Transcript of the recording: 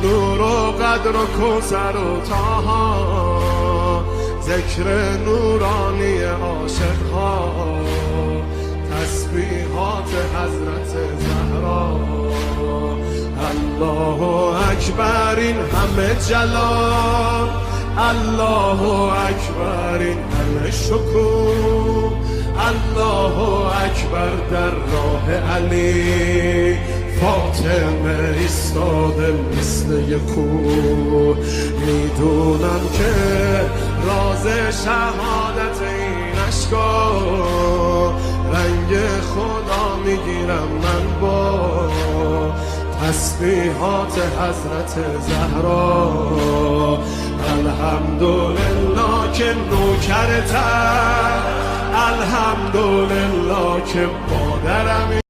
نور و قدر و کوثر و طه، ذکر نورانی عاشق‌ها، تسبیحات حضرت زهرا. الله اکبر این همه جلال، الله اکبر این همه شکوه، الله اکبر در راه علی، فاطمه ایستاده مثل یک کوه. میدونم که راز شهادت این اشکا، رنگ خدا میگیرم من با تسبیحات حضرت زهرا. الحمدلله که نوکرتم، الحمدلله که مادرم